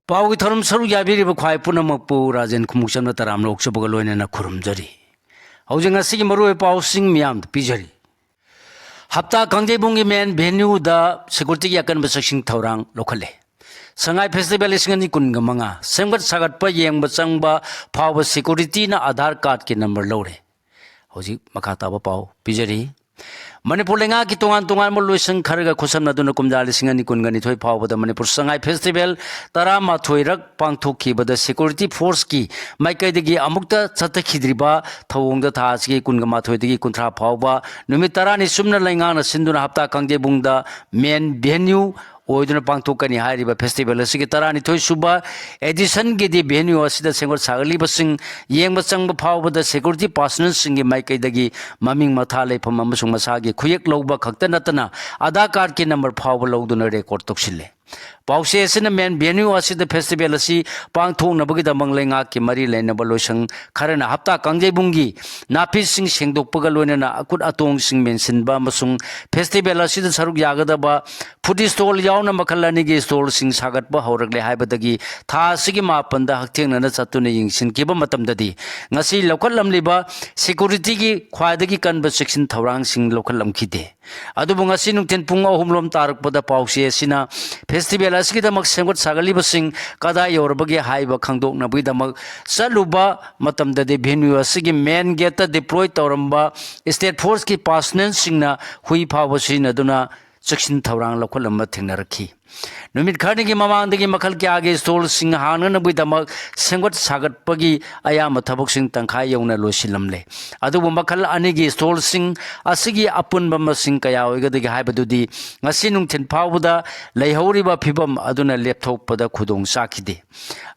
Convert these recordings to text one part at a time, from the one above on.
पाव की थरम सरू याबीरीब ख्वाई पुनमकपु राजेन खुमुक्चमना तराम लोकसबग लोइनना खुरुमजरी हौजिंग असigi मरुए पाव सिंग मियाम पिजरी हप्ता कांगजेबुंगी मेन वेन्यू दा सिक्योरिटी याकन बसक्सिंग थौरांग लोखले संगाई फेस्टिवल लिसिंगनी कुनगा मंगा सेमगत सागत प येंग बचंगबा फाव सिक्योरिटी ना आधार कार्ड के नंबर लौरे हौजि मखाता पाव पिजरी मणिपुर लेंगा की तोंगान तोंगान मो लोइसंग खरगा खुसम नदुन कुमजा लिसिंगनी कुनगनी थोइ फावबदा मणिपुर संगाई फेस्टिवल तरा माथोइ रक पांगथोखिबदा सिक्योरिटी फोर्स की माइकैदगी अमुक्ता चतखिद्रिबा थौंगदा थासगी कुनगा माथोइदगी कुंथ्रा फावबा नुमित तरानी सुमना लेंगाना सिंदुना हप्ता कांगजेबुंगदा मेन वेन्यू ओइदुना पांगथोकनी हारिबा फेस्टिवल असigi तरानी थोइ सुबा एडिशन गिदी वेन्यू असिदा सेंगोर सागलिबसिंग येंगबा चंगबा फावबदा सिक्योरिटी पर्सनल सिंगी माइकैदगी ममिंग मथा लेफम अमसुंग मसागी खुयेक लौबा खक्ता नतना आधार कार्ड के नंबर फावबा लौदुना रेकॉर्ड तोक्सिले पाउसे एसिना मेन वेन्यू असिदा फेस्टिवल असि पांगथोंगनबगिदमंग लेंगा की मरी लेनबा लोइसंग खरना हप्ता कांगजेबुंगी नापी सिंग सेंगदोकपगा लोइनना अकुट अतोंग सिंग मेंसिनबा अमसुंग फेस्टिवल असिदा सरुक यागदबा फूड स्टॉल यावना मखल अनिगी स्टॉल सिंग सागतबा हौरगले हाइबदगी था असिगी मापनदा हक्थेंगनना चतुना यिंगसिनकिबा मतमददी ngasi लौखलमलिबा सिक्योरिटी की ख्वाइदगी कनबा सेक्शन थौरांग सिंग लौखलमखिदे अदुबु ngasi नुंथेन पुंग अहुमलोम तारकपदा पाउसे असिना फेस्टिवल असिगिदमक सेंगोट सागलिबसिंग कदा यौरबगे हाइबा खंगदोकनबगिदमक चलुबा मतमददे वेन्यू असिगी मेन गेट डिप्लॉय तौरंबा स्टेट फोर्स की पर्सनल सिंगना हुई फावसिनदुना सेक्शन थौरांग लौखलम थेंगनरखी नुमित खरनिगी ममांदगी मखल के आगे स्टॉल सिंग हाननबगिदमक सेंगोट सागतपगी अयाम थबकसिंग तंखाय यौना लोसिलमले अदुबु मखल अनिगी स्टॉल सिंग असिगी अपुनबा मसिंग कया ओइगदगी हाइबदुदी ngasi नुंथेन फावबदा लेहौरिबा फिबम अदुना लेपथोकपदा खुदोंग साखिदे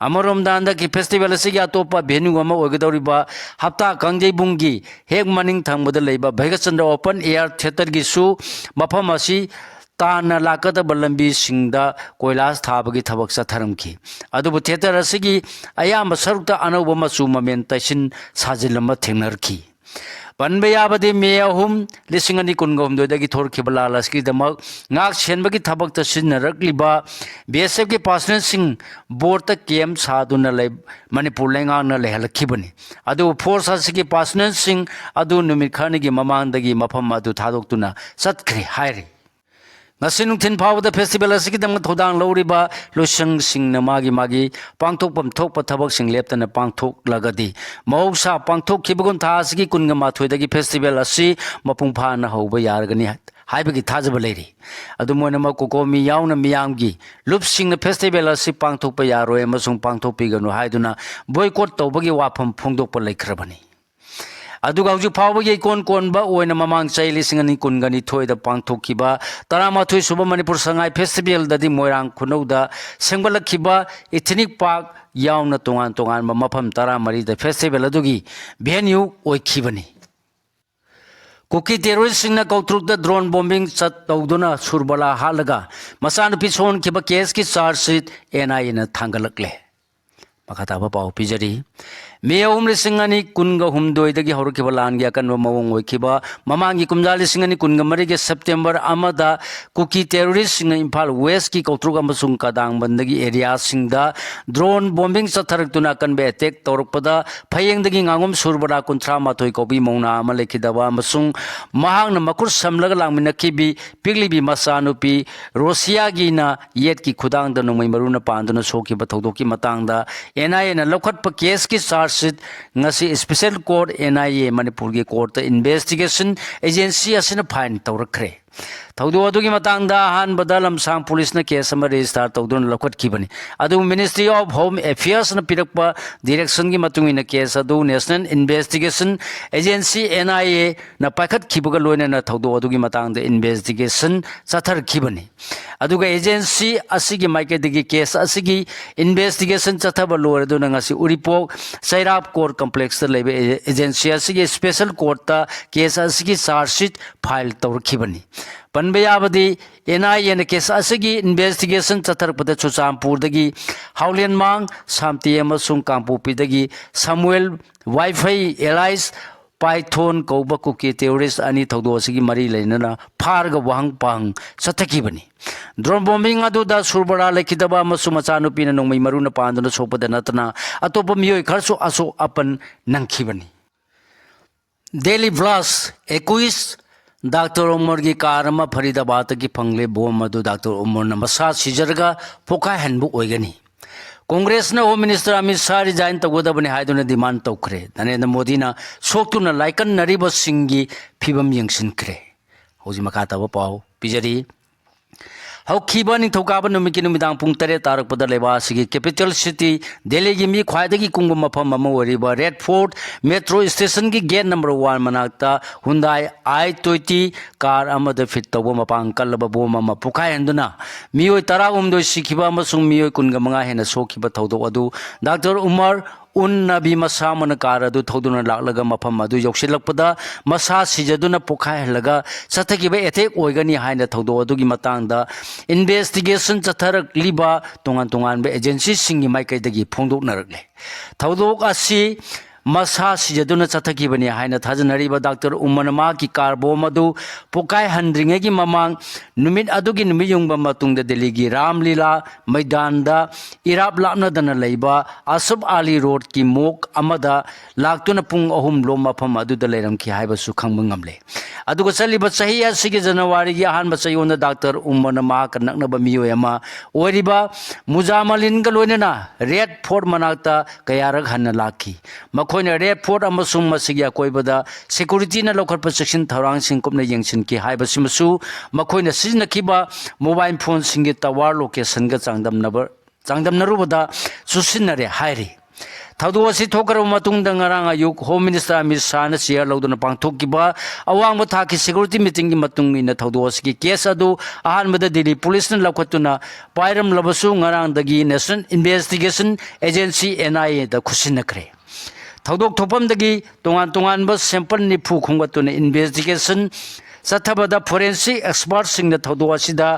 अमरोमदांदा की फेस्टिवल असिगी अतोपा वेन्यू अमा ओइगदौरिबा हप्ता कांगजेबुंगी हेक मनिंग थंगबदा लेबा भैगचंद्र ओपन एयर थिएटर की सु मफम असि ताना लाकदब लंबी सिंगदा कोइलास थाबगी थबक चथरमखी अदुबु थिएटर असिगी अयाम सरुक्ता अनौब मचु ममेन तैसिन साजिलम थेंगनरखी पनबे याबदे मे अहुम लिसिंगनी कुनगहुमदोदगी थोरखिबा लालसकीदमक ngak senbagi thabakta sinnarakliba BSF की पर्सनल सिंग बोर्ड तक केम सादुना ले मणिपुर लेंगांगना लेहलखिबनी अदु फोर्स असगी पर्सनल सिंग अदु नुमित खरनिगी ममांदगी मफम अदु थादोक्तुना चतखरि हाइरि ngasi nungthin phawda festival asigi dam thodang loriba losang sing na magi pangthokpam thokpa thabak sing leptana pangthok lagadi mausa pangthok khibugum tha asigi kunga mathoidagi festival asi mapung pha na hoba yargani haibagi thajaba leiri adu moina ma kokomi yauna miyamgi lup sing na festival asi pangthokpa yaroi amasung pangthokpi ganu haiduna boycott tawbagi wafam phongdokpa laikhrabani अदुगा हुजु फावबगे कोन कोनबा ओइना ममांग चाइ लिसिंगनी कुनगनी थोइदा पांगथोखिबा तरामाथोइ सुबा Manipur Sangai festival ददि मोइरांग खुनौदा सेंगबलखिबा ethnic park यावना तोंगान तोंगान मफम तरामरी द फेस्टिवल अदुगी वेन्यू ओइखिबनी कुकी टेररिस्ट कौथ्रुक ड्रोन बॉम्बिंग चत तौदुना सुरबला हालगा मसानुपि सोनखिबा केस की चार्जशीट NIA ना थांगलकले मखाताबा पाउ पिजरी मे अहुम लिसिंगनी कुनगा हुमदोइदगी हौरखिबा लानगी अकनबा मवंग ओइखिबा ममांगी कुमजा लिसिंगनी कुनगा मरिगे सेप्टेम्बर अमदा कुकी टेररिस्ट सिंग इम्फाल वेस्ट की कौथ्रुक अमसुंग कदांग बंदगी एरिया सिंगदा ड्रोन बॉम्बिंग चथरक्तुना कनबे अटैक तौरकपदा फयेंगदगी ngangom सुरबरा कुंथ्रा माथोइ कौबी मौना अमा लेखिदबा अमसुंग महांगना मकुर समलग लांगमिनखिबी पिगलिबी मसानुपी रोसियागीना येट की खुदांग द नोंमै मरुना पांदुना सोखिबा थौदोकी मतांगदा NIA ना लौखटप केस की chargesheet ngasi special court NIA Manipur की कोर्ट इन्वेस्टिगेशन एजेंसी असिना फाइन तौरखरे थौदो अदुगी मतांगदा हानबदा लमसांग पुलिस न केस अमा रजिस्टर तौदुन लौखटखिबनी अदु मिनिस्ट्री ऑफ होम अफेयर्स न पिरकपा डायरेक्शन की मतुंगिना केस अदु नेशनल इन्वेस्टिगेशन एजेंसी NIA न पाखटखिबगा लोइना न थौदो अदुगी मतांगदा इन्वेस्टिगेशन चथरखिबनी अदुगा एजेंसी असिगी माइकेदगी केस असिगी इन्वेस्टिगेशन चथबा लोरदुना ngasi उरिपोक सैराप कोर्ट कॉम्प्लेक्स लेबे एजेंसी असिगी स्पेशल कोर्ट केस असिगी चार्जशीट फाइल तौरखिबनी पनबयाबदी NIA न केस असिगी इन्वेस्टिगेशन चथरपदा चुचामपुरदगी हाउलियनमांग सामती अमसुंग कांपोपीदगी सामुएल वाईफाई एलाइस पाइथोन कौब कुकी टेररिस्ट अनि थौदोसिगी मरी लेनना फारग वहंग पांग सथकीबनी ड्रोन बॉम्बिंग अदुदा सुरबरा लेखिदबा अमसु मचानुपीना नोंमै मरुना पांदुना सोपदा नतना अतोप मियोय खरसु असो अपन नंखीबनी डेली ब्लास्ट 21 डॉक्टर उमर की कार फरीदाबाद की फंगले बोम डॉक्टर उमर मसा सिजरगा पोखा हेनबु ओइगनी Congress home minister Amit Shah resign तौगदबने हाइदुना डिमांड तौखरे नरेंद्र मोदी सोक्तुना लाइकन नरीब सिंगी फिबम यंगसिनख्रे हौजी मखा तब पाउ पिजरी हौखीबा निथौकाबा नुमिकी नुमिदांग पुंग 8 तारकपदा लेबासिगी कैपिटल सिटी दिल्ली की मी ख्वाइदगी कुंग मफम अमा ओरिबा रेड फोर्ट मेट्रो स्टेशन की गेट नंबर 1 मनाक्ता हुंदाई i20 कार अमद फिट तौबा मपांग कल्लबा बोम अमा पुखायंदुना मियोय 13 सिखिबा अमसुंग मियोय कुनगा मंगा हेना सोखिबा थौदो अदु डॉक्टर उमर उन नबी मसा मन कार अदु थौदुना लाक्लगा मफम अदु योक्सिलक्पदा मसा सिजदुना पोखायहलगा सथकिबा एटेक ओइगनी हाइना थौदो अदुगी मतांगदा इन्वेस्टिगेशन चथरकलिबा तोंगान तोंगान बे एजेंसी सिंगी माइकैदगी फोंदोकनरकले थौदोक असि मसा सिजदुना चथकिबनी हाइना थाजनरिबा डॉक्टर उमर मा की कार बोम अदु पोकाय हंद्रिंगेगी ममांग नुमित अदुगी नुमियुंगबा मतुंगदा दिल्ली की रामलीला मैदानदा इराब लापनदना लैबा आसफ अली रोड की मोक अमदा लाक्तुना पुंग अहुम लो मफम अदुदा लेरमखी हाइबसु खंगबा ngamle अदुगा चलिबा सही असिगे जनवरी की अहानबा चयोना डॉक्टर उमर मा का नकनबा मियोय अमा ओरिबा मुजामलिन गा लोइनना रेड फोर्ट मनाक्ता कयारक हन्ना लाखी मखोइना रेड फोर्ट अमसुंग मसिगी अकोइबदा सिक्युरिटी ना लौखटपा सेक्शन थौरांग सिंकुपना यंगसिन की हाइबसिमसु मखोइना सिजनखिबा मोबाइल फोन सिंगे टावर लोकेशन गा चांगदमनरुबदा सुसिनरे हाइरी थौदो असि थोकरब मतुंगदा ngarang ayuk home minister Amit Shah ना शेयर लौदना पांथोकिबा अवांग थाकी सिक्युरिटी मीटिंग की मतुंग इन थौदो असि की केस अदु अहानबदा दिल्ली पुलिस न लखतुना पाइरम लबसु ngarang दगी नेशनल इन्वेस्टिगेशन एजेंसी NIA दा खुसिनखरे थौदोक थोपमदगी तोंगान तोंगान बस सैंपल निफु खुंगतुना इन्वेस्टिगेशन सथबदा फोरेंसिक एक्सपर्ट सिंग थौदो असिदा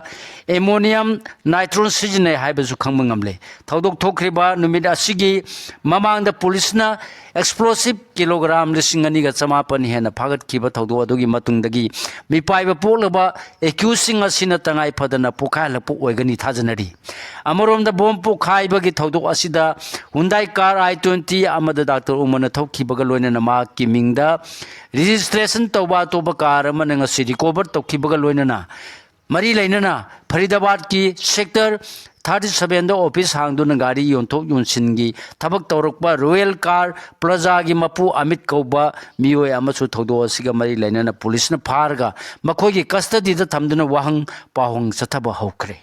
एमोनियम नाइट्रोन सिजने हाइबसु खंगबा ngamle थौदोक थोखरिबा नुमित असिगी ममांगदा पुलिसना एक्सप्लोसिव किलोग्राम 2,500 हेना फागतखिबा थौदो अदुगी मतुंगदगी मिपाइबा पोलबा एक्यूसिंग असिना तंगाई फदना पोखालपु ओइगनी थाजनरी अमरोमदा बोम पोखाइबगी थौदो असिदा हुंदाई कार i20 अमदा डॉक्टर उमर थौखिबगा लोइना मा की मिंगदा रजिस्ट्रेशन तौबा तोबा कार अमना ngasi रिकवर तौखिबगा लोइना मरी लेना फरीदाबाद की सेक्टर 37 ऑफिस हांगदुना गाड़ी योंथोक योंसिनगी थबक तौरकबा रॉयल कार प्लाजा की मपू अमित कौबा मियोय अमसु थौदो असिगा मरी लेना पुलिस न फारगा मखोगी कस्टडी दा थमदुना वाहंग पाहोंग सथबा हौखरे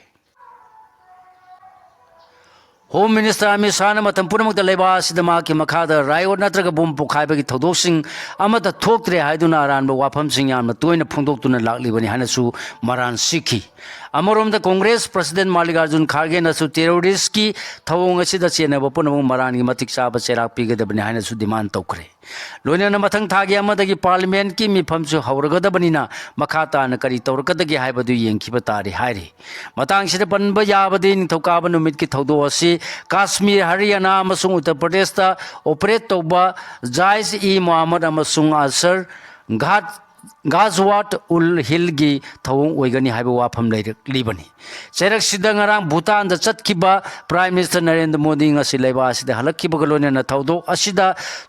होम मिनिस्टर अमित शाह मतम पुनमक लेबासिदमा की मखादा रायोट नत्रग बोम पोखाइबगी थौदोकसिंग अमता थोक्त्रे हाइदुना अरानबा वाफमसिंग यामना तोइना फोंदोक्तुना लाक्लिबनी हानसु मरान सिखी अमरोमदा कांग्रेस प्रेसिडेंट मल्लिकार्जुन खड़गे नसु टेररिस्ट की थवोंग असिदा चेनबा पुनमक मरान की मतिक चाबा चेराक पिगदबनी हानसु डिमांड तौखरे लोइना मथंग थागी अमदगी पार्लियामेंट की मिफमसु हौरगदबनिना मखाताना करी तौरकदगी हाइबदु येंखिबा तारि हाइरि मतांगसिदा पनबा याबदि निथौकाबा नुमित की थौदो असि काश्मीर हरियाणा अमसुंग उत्तर प्रदेश ता ऑपरेट तौबा जायज ई मोहम्मद अमसुंग असर गाजवाट उल हिल की थौंग ओइगनी हाइबा वाफम लेरिबनी चेरक सिदा ngarang भूटान दा चतखिबा prime minister Narendra Modi ngasi लेबा असिदा हलखिबा लोइना थौदो असिदा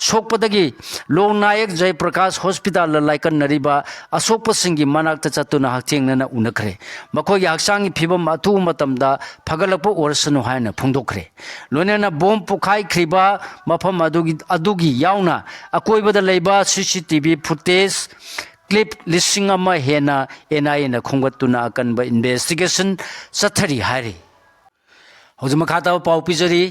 सोकपदगी लोक नायक जयप्रकाश हॉस्पिटल लाइकन नरिबा असोकपसिंगी मनाक्ता चतुना हक्थेंगना उनखरे मखोगी हक्सांगी फिबम अथु मतमदा फगलप ओरसनु हायना फोंदोखरे लोइना बोम पुखाई खरिबा मफम अदुगी यावना अकोइबदा लेबा CCTV फुटेज क्लिप लिसिंग अमा हेना NIA ना खोंगतुना अकनबा इन्वेस्टिगेशन चथरी हाइरी हौज मखाता पाउ पिजरी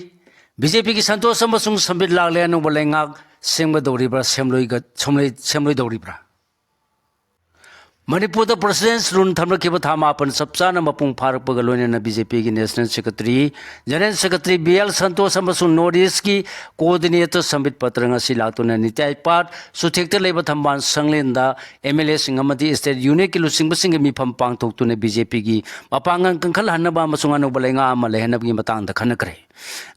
बीजेपी की संतोष अमसुंग संबित लाले अनुबलेंगा सेंग दौरिब्रा सेमलोई दौरिब्रा मणिपुर प्रेसिडेंस रूल थमरखिब था मापन चपचाना मपुंग फारकपग लोइना बीजेपी की national secretary general secretary BL संतोष अमसुंग नॉर्थ ईस्ट की कोऑर्डिनेटर संबित पत्र ngasi लाक्तुना नित्याय पाट सुथेक्ता लेबा थंबान संगलेंदा MLA सिंग अमदी स्टेट यूनिट की लुसिंग बसिंग मिफम पांगथोक्तुना बीजेपी की मपांगन कंखल हन्नबा अमसुंग अनुबलेंगा अमा लेहनबगी मतांगदा खनकरे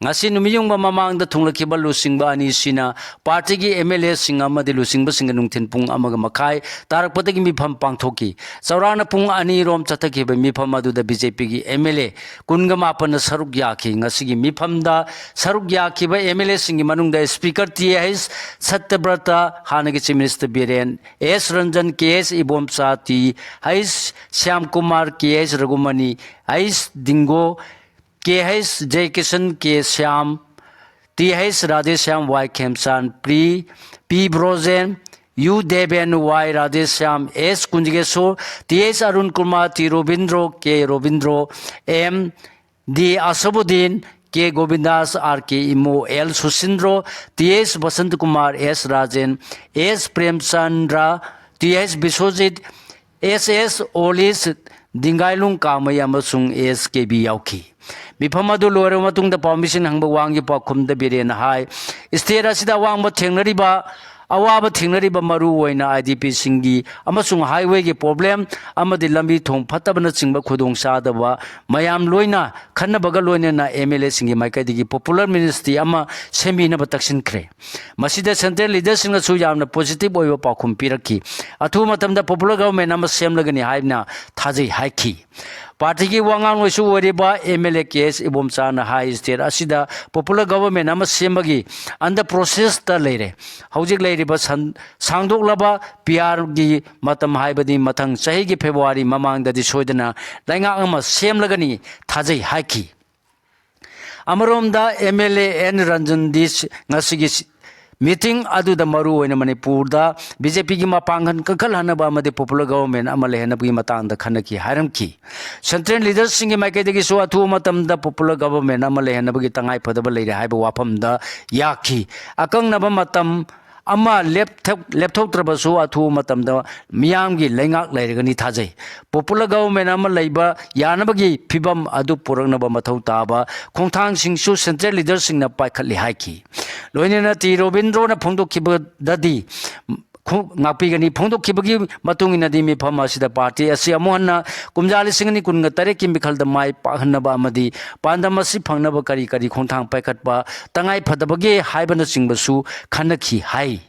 ngasi numiyong mamamang da thunglakhiba lusingba ani sina party gi MLA singa amadi lusingba singa nungthin pung amaga makai tarakpatagi mifam pangthoki chaurana pung ani rom chathakhiba mifam adu da BJP gi MLA kunga mapana saruk yakhi ngasi gi mifam da saruk yakhiba MLA singi manung da speaker TS Satyabrata hanagi chief minister Biren S Ranjan KS Ibomsa T Hais Shyam Kumar KS Ragumani Hais Dingo KS Jaykisan K Shyam TS Radheshyam Y Khemsan P Brozen U Deben Y Radheshyam S Kunjigeswar TS Arun Kumar T Robindro K Robindro M D Asabuddin K Govindas R K Imo L Susindro TS Basant Kumar S Rajan S Premchandra TS Biswajit SS Olis Dingailung Kamay amasung SKB yauki mifam adu loire matungda permission hangba wangi pakhumda Biren hai state asida wangba thengnariba awaba thengnariba maru oina IDP singi amasung highway gi problem amadi lambi thong phatabana chingba khudong sadaba mayam loina khannabaga loina na MLA singi maikadigi popular ministry ama semina bataksin kre masida central leaders singa su yamna positive oiba pakhum pirakhi athu matamda popular government ama semlagani haina thajai haiki party ki wangang loisu oriba MLA case Ibomsa na high state asida popular government ama semagi under process ta leire hojik leiriba sangdoklaba PR gi matam haibadi mathang chahi gi February mamang dadi soidana lainga ama semlagani thajai haiki amaromda MLA N Ranjan dis ngasigi meeting adu da maru oina Manipur da BJP gi mapangan kakal hanaba amade popular government amale hanabgi matang da khanaki haramki central leaders singi maikadegi so athu matam da popular government amale hanabgi tangai phadaba leire haiba wafam da yakhi akang naba matam ama laptop trabasu athu matam da miyam gi lengak leiragani thajai popular government ama leiba yanabagi phibam adu purangnaba mathau taba khongthang singsu central leaders singna paikhatli haiki loinena T Robindro na phongdokhiba dadi ngapigani phongdokkhibagi matungina di mifam asida party asi amohanna kumjali singni kunga tare ki mikhalda mai pahnaba amadi pandamasi phangnaba kari kari khongthang paikhatba tangai phadabagi haibana singbasu khanakhi hai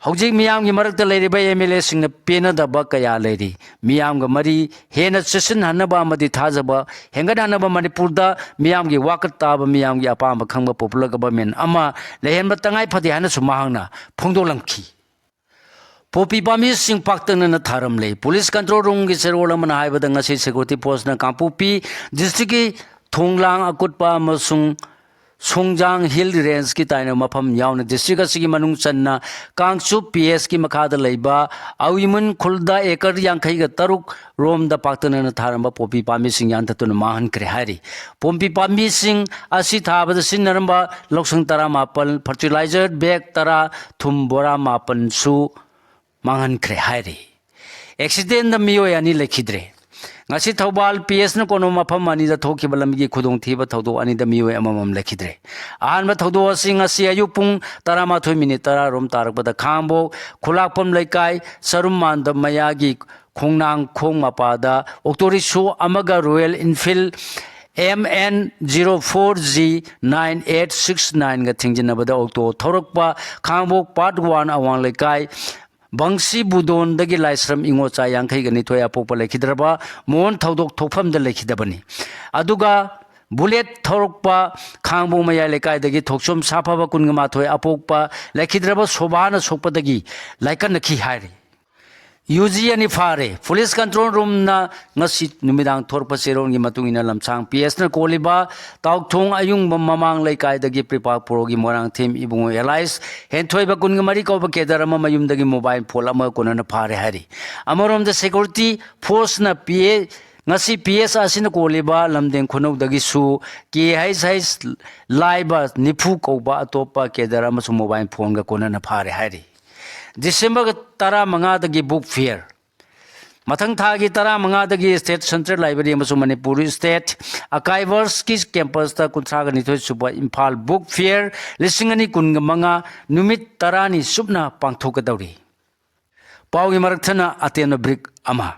hojik miyam gi marakta leiriba MLA singna penadaba kaya leiri miyam ga mari hena session hanaba amadi thajaba hengan hanaba Manipur da miyam gi wakat taba miyam gi apamba khangba popular government ama lehenba tangai phadi hana sumahangna phongdolamki Popi Pami Sing Paktan na Tharam le Police Control Room gi serol man haibada ngasi security post na Kampupi district ki Thonglang Akutpa amasung Songjang Hill Range ki taina mafam yauna district asigi manung channa Kangchu PS ki makhada leiba awimun khulda ekar yankhai ga taruk rom da Paktan na tharamba Popi Pami Sing yan tatun mahan kre hari Popi Pami Sing asi thabada sinaramba loksang tara mapal fertilizer bag tara thum bora mapan su mangan kre hairi accident da miyo yani lekhidre ngasi Thobal PS na kono mafam ani da thoki balamgi khudong thiba thodo ani da miyo amamam lekhidre ahan ba thodo asing asi ayupung tarama thoi minute tara rom tarak bada khangbo khulakpam laikai sarum manda mayagi khongnang khong mapada oktori su amaga Royal Enfield MN04G9869 ga thingjinabada okto thorokpa khangbo part 1 awang laikai Bangsi Budon dagi laisram ingo cha yankhai gani thoya pokpa lekhidraba mon thodok thokpham da lekhidabani aduga bullet thorokpa khangbo maya lekai dagi thoksom saphaba kungma thoi apokpa lekhidraba sobana sokpa dagi laikan nakhi hairi UG ani fare police control room na ngasi numidang thorpa serong gi matungina lamchang PS na koliba taukthong ayung mamang laikai dagi pripa progi morang thim ibungo allies henthoi ba kun mari ko ba kedarama mayum dagi mobile phone ama konana fare hari amarom the security force na PA ngasi PS asina koliba lamdeng khonau dagi su ke hais laiba nifu ko ba atopa kedarama su mobile phone ga konana fare hari December tara manga dagi book fair mathang thagi tara manga dagi state central library amasu Manipur state archivers ki campus ta kunthraga nithoi suba Imphal book fair lisingani kunga manga numit tarani subna pangthokadauri pawgi marakthana atena brick ama